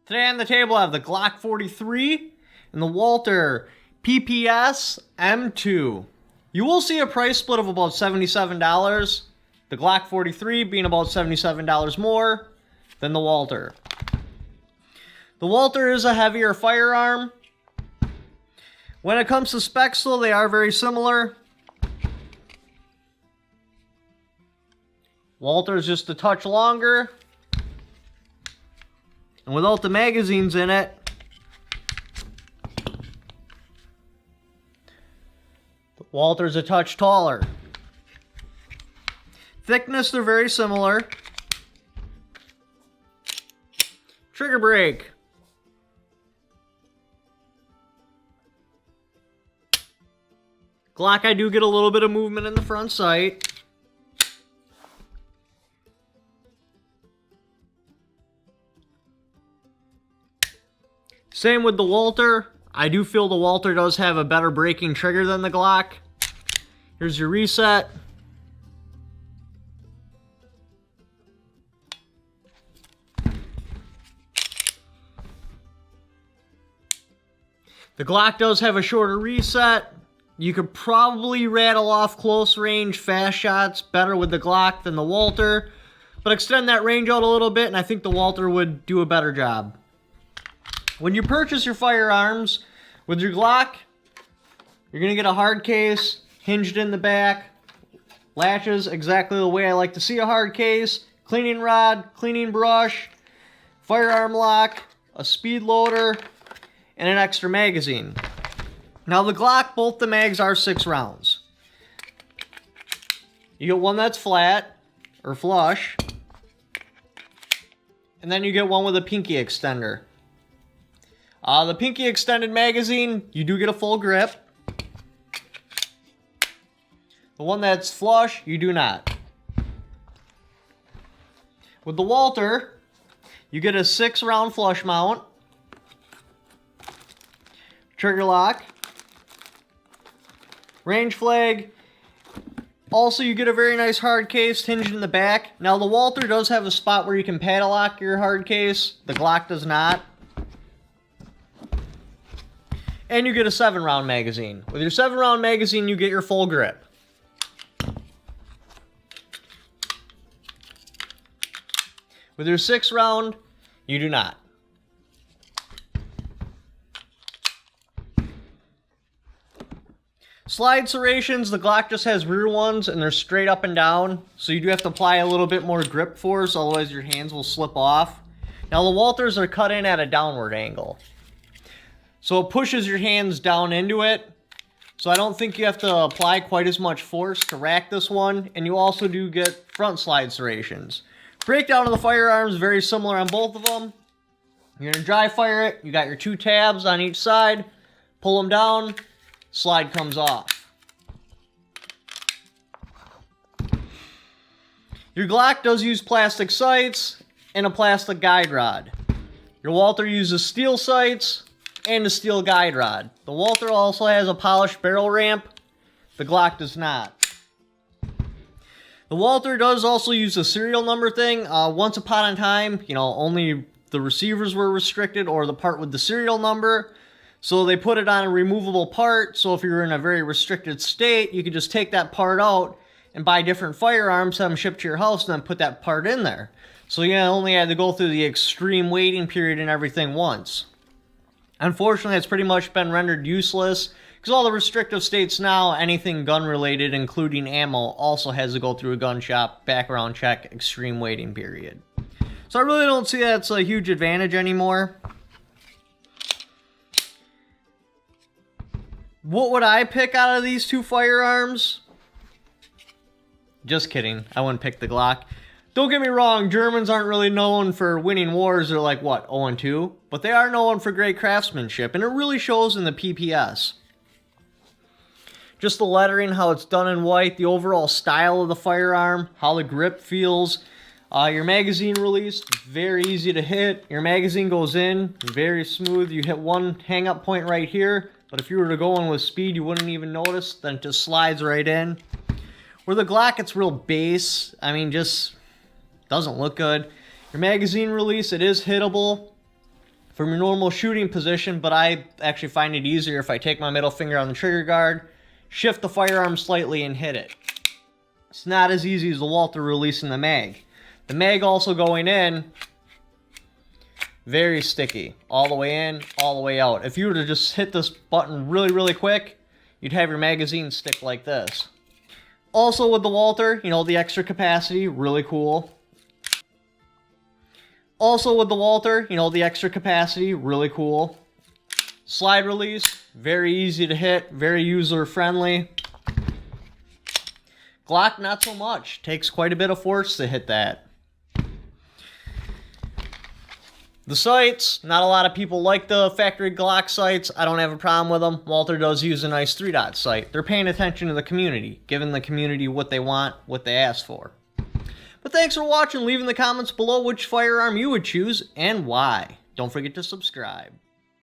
Today on the table I have the Glock 43 and the Walther PPS M2. You will see a price split of about $77, the Glock 43 being about $77 more than the Walther. The Walther is a heavier firearm. When it comes to specs though, they are very similar. Walther is just a touch longer. And without the magazines in it, the Walther's a touch taller. Thickness, they're very similar. Trigger brake. Glock, I do get a little bit of movement in the front sight. Same with the Walther. I do feel the Walther does have a better braking trigger than the Glock. Here's your reset. The Glock does have a shorter reset. You could probably rattle off close range fast shots better with the Glock than the Walther, but extend that range out a little bit and I think the Walther would do a better job. When you purchase your firearms with your Glock, you're going to get a hard case, hinged in the back, latches exactly the way I like to see a hard case, cleaning rod, cleaning brush, firearm lock, a speed loader, and an extra magazine. Now the Glock, both the mags are 6 rounds. You get one that's flat, or flush, and then you get one with a pinky extender. The pinky extended magazine, you do get a full grip. The one that's flush, you do not. With the Walther, you get a 6-round flush mount, trigger lock, range flag. Also, you get a very nice hard case hinged in the back. Now, the Walther does have a spot where you can padlock your hard case. The Glock does not. And you get a 7-round magazine. With your 7-round magazine, you get your full grip. With your 6-round, you do not. Slide serrations, the Glock just has rear ones and they're straight up and down. So you do have to apply a little bit more grip force, otherwise your hands will slip off. Now the Walthers are cut in at a downward angle. So it pushes your hands down into it. So I don't think you have to apply quite as much force to rack this one. And you also do get front slide serrations. Breakdown of the firearms, very similar on both of them. You're going to dry fire it. You got your 2 tabs on each side. Pull them down. Slide comes off. Your Glock does use plastic sights and a plastic guide rod. Your Walther uses steel sights and a steel guide rod. The Walther also has a polished barrel ramp. The Glock does not. The Walther does also use a serial number thing. Once upon a time, only the receivers were restricted or the part with the serial number. So they put it on a removable part. So if you're in a very restricted state, you could just take that part out and buy different firearms, have them shipped to your house, and then put that part in there. So you only had to go through the extreme waiting period and everything once. Unfortunately, it's pretty much been rendered useless because all the restrictive states now, anything gun related, including ammo, also has to go through a gun shop, background check, extreme waiting period. So I really don't see that's a huge advantage anymore. What would I pick out of these 2 firearms? Just kidding. I wouldn't pick the Glock. Don't get me wrong, Germans aren't really known for winning wars. They're like, what, 0-2? But they are known for great craftsmanship, and it really shows in the PPS. Just the lettering, how it's done in white, the overall style of the firearm, how the grip feels. Your magazine release, very easy to hit. Your magazine goes in, very smooth. You hit one hang-up point right here, but if you were to go in with speed, you wouldn't even notice. Then it just slides right in. Where the Glock, it's real base. I mean, just doesn't look good. Your magazine release, it is hittable. from your normal shooting position, but I actually find it easier if I take my middle finger on the trigger guard, shift the firearm slightly, and hit it. It's not as easy as the Walther releasing the mag. The mag also going in, very sticky. All the way in, all the way out. If you were to just hit this button really, really quick, you'd have your magazine stick like this. Also with the Walther, you know, the extra capacity, really cool. Also with the Walther, you know, the extra capacity, really cool. Slide release, very easy to hit, very user friendly. Glock, not so much. Takes quite a bit of force to hit that. The sights, not a lot of people like the factory Glock sights. I don't have a problem with them. Walther does use a nice 3-dot sight. They're paying attention to the community, giving the community what they want, what they ask for. But thanks for watching. Leave in the comments below which firearm you would choose and why. Don't forget to subscribe.